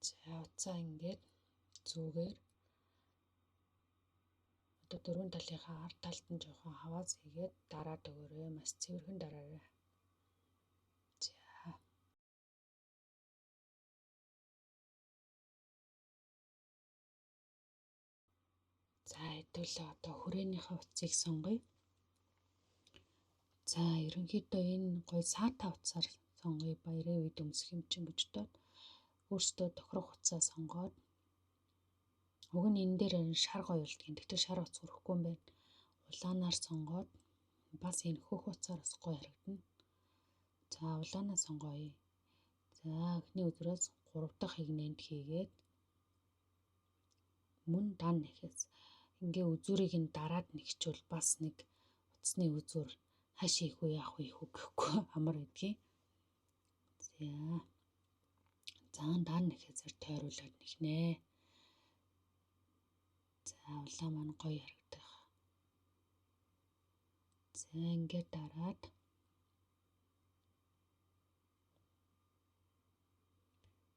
За уцаа ингээд зүүгээр одоо дөрвөн талынхаа ард талд нь жоохон хаваас хийгээд дараад өгөөрэй. Маш цэвэрхэн дараарай. За хэдүүлээ одоо хүрээнийхээ утсыг сонгоё. За ерөнхийдөө энэ гоё саата утсаар сонгоё. Баярын үед өмсөх юм чинь гэж бодоод өөртөө тохирох утсаа сонгоод уг нь энэ дээр шар гоё болдгийг. Тэгтээ шар утас хүрэхгүй юм байна. Улаанаар сонгоод бас энэ хөх утсаараас гоё харагдана. За улаанаа сонгоё. За эхний үзрээс 3 дахь хигнэнд хийгээд мөн дан нэхээс ингээ үзүүрийг нь дараад нэгчвэл бас нэг утасны үзүүр хаш хийх үү яах вэ гэхгүй амар гэдгийг. За дан нэхээсээр тойруулаад нэхнэ. За улаан маань гоё харагдах. За ингээ дараад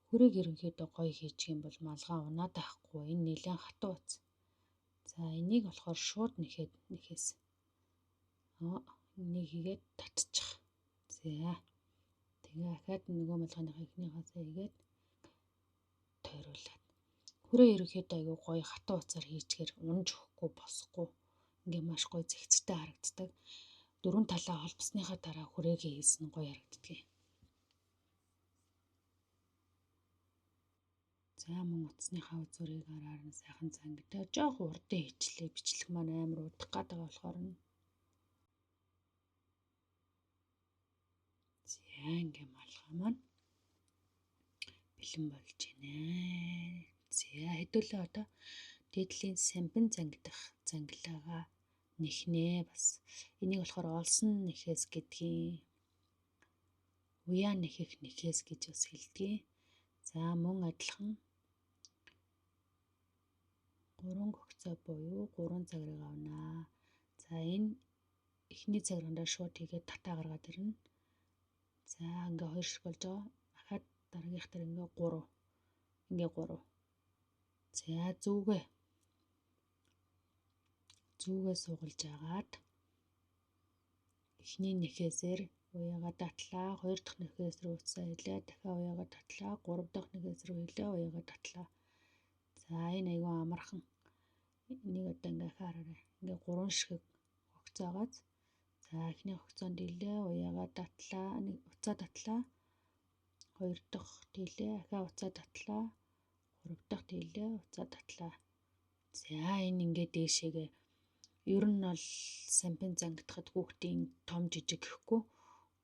хүрээг ерөнхийдөө гоё хийчих юм бол малгай унаад байхгүй. Энэ нэлээд хатуу утас. За энийг болохоор шууд нэхээс. Энийг хийгээд татчих. За тэгээ ахаад нөгөө малгайныхаа эхнийхээсээ хийгээд тойруулаад. Хүрээ ерөнхийдөө айгүй гоё хатуу утсаар хийчихээр унж өгөхгүй босхгүй. Ингээ маш гоё зэгцтэй харагддаг. Дөрвөн талаа холбосныхаа дараа хүрээгээ хийсэн гоё харагддаг. За мөн утасныхаа үзүүрийг араар нь сайхан зангидаа жоох урдын хийчлээ. Бичлэг маань амар удах гэдэг болохоор нь. За ингээ малгай маань бэлэн болж байна. За хэдүүлээ одоо дээдлийн самбин зангидах зангилаагаа нэхнэ бас. Энийг болохоор олсон нэхээс гэдгийг уяа нэхэх нэхээс гэж бас хэлдэг. За мөн адилхан 3 гогцоо буюу 3 цагрыг авнаа. За энэ эхний цаграндаа шууд хийгээд татаа гаргаад ирнэ. За ингээ 2 шиг болж байгаа. Ахаад дараагийнх дээр ингээ 3. Ингээ 3. За зүгээ суулгаж агаад эхний нэхээсээр уяагаа татлаа, 2 дахь нэхээс рүү уцаа хэлээ, дахиад уяагаа татлаа, 3 дахь нэхээс рүү хэлээ, уяагаа татлаа. За энэ аюу амархан. Энийг одоо ингээ хараарай. Ингээ 3 шиг хогцоогоос. За эхний хогцоонд хэлээ, уяагаа татлаа, уцаа татлаа. 2 дахь хэлээ, ахаа уцаа татлаа. 3 дахь хэлээ, уцаа татлаа. За энэ ингээ дээшээгээ ер нь бол самбин зангидахад хүүхдийн том жижиг гэхгүй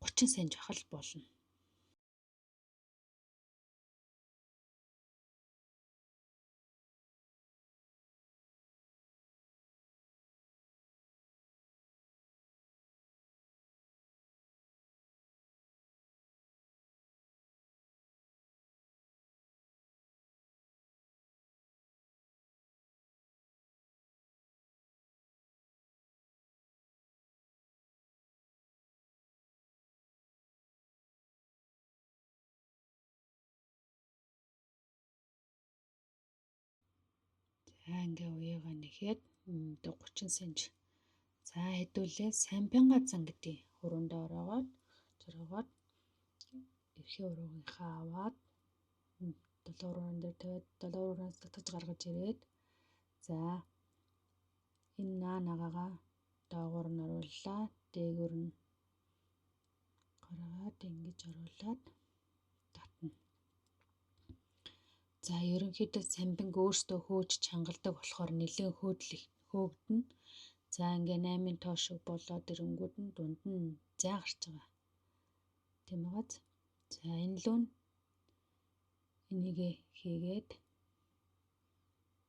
30 см ахал болно. За ингээ уяагаа нэхэд 30 см. За хэдүүлээ самбингаа зангидъя. Хөрөндөө ороогоод зургаад эрхээ уруугийнхаа аваад 7 уруунд дээр тавиад 7 уруураас татаж гаргаж ирээд за энэ наанагаа доогуур нь орууллаа. Дээгүүр нь гаргаад ингэж оруулаад татна. За ерөнхийдөө самбинг өөртөө хөөж чангалдаг болохоор нэлээд хөөгдөн. За ингээ 8-ын тоо шиг болоод ирэнгүүд нь дунд нь зай гарч байгаа. Тийм байгааз. За энэ лөө энийг хийгээд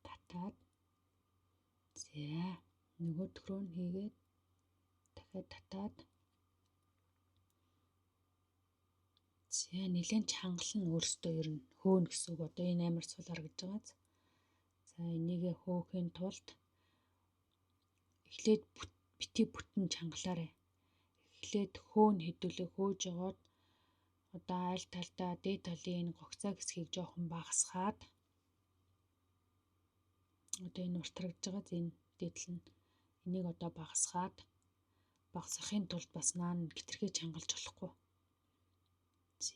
татаад за нөгөөх рүү хийгээд дахиад татаад за нэлээд чангална өөртөө ер нь хөөнө гэсэн үг. Одоо энэ амар сул харагдаж байгааз. За энийг хөөхийн тулд эхлээд бити бүтэн чангалаарай. Эхлээд хөөн хэдүүлээ хөөж яваад одоо аль талдаа дээд талын энэ гогцоо хэсгийг жоохон багасгаад одоо энэ уртрагдж байгаа энэ дээдл нь энийг одоо багасгахын тулд бас наана хэтэрхий чангалж болохгүй. За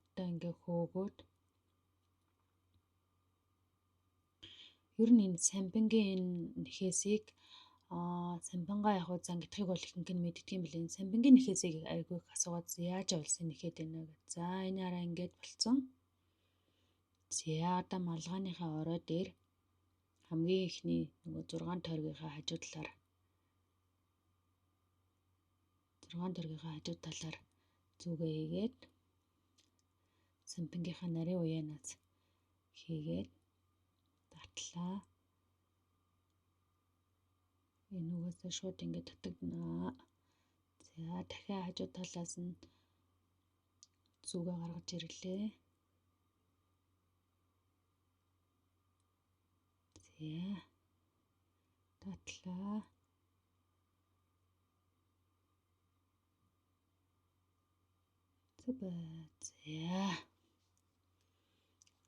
одоо ингээ хөөгөөд ер нь энэ самбингийн энэ нэхээсийг самбингаа яг зангидахыг бол ихэнх нь мэддэг юм билээ. Энэ самбингийн нэхээсийг айгүй их асуугаад яаж олсон нэхэд байна вэ гэж. За энэ араа ингээд болцсон. За одоо малгайныхаа орой дээр хамгийн ихний нөгөө 6 тойргийнхаа хажуу талаар зүгээ хийгээд самбингийнхаа нарийн уяанаас хийгээд татлаа. Энэ үгээсээ шууд ингээд татагдана. За дахиад хажуу талаас нь зүгээ гаргаж ирлээ. За татлаа.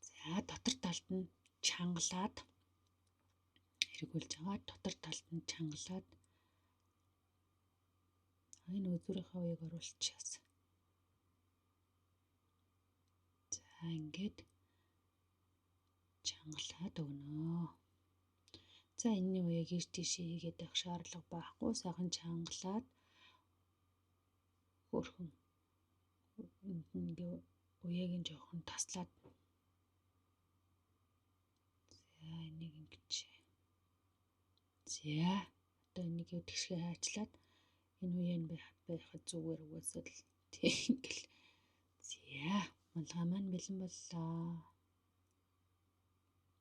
За дотор талд нь чангалаад эргүүлж байгаа. Дотор талд нь чангалаад энэ үзүүрийнхээ уяг оруулчихъя. За ингээд чангалаад өгнө. За энэний уяг ийш тийш хийгээд байх шаардлага байхгүй. Сайхан чангалаад хөөрхөн ингээ уяг нь жоохон таслаад. За энийг ингэж. За одоо энийг тэгшгээ хайчлаад энэ уяа нь байхад зүгээр угаасаа л тийм ингээл. За малгай маань бэлэн боллоо.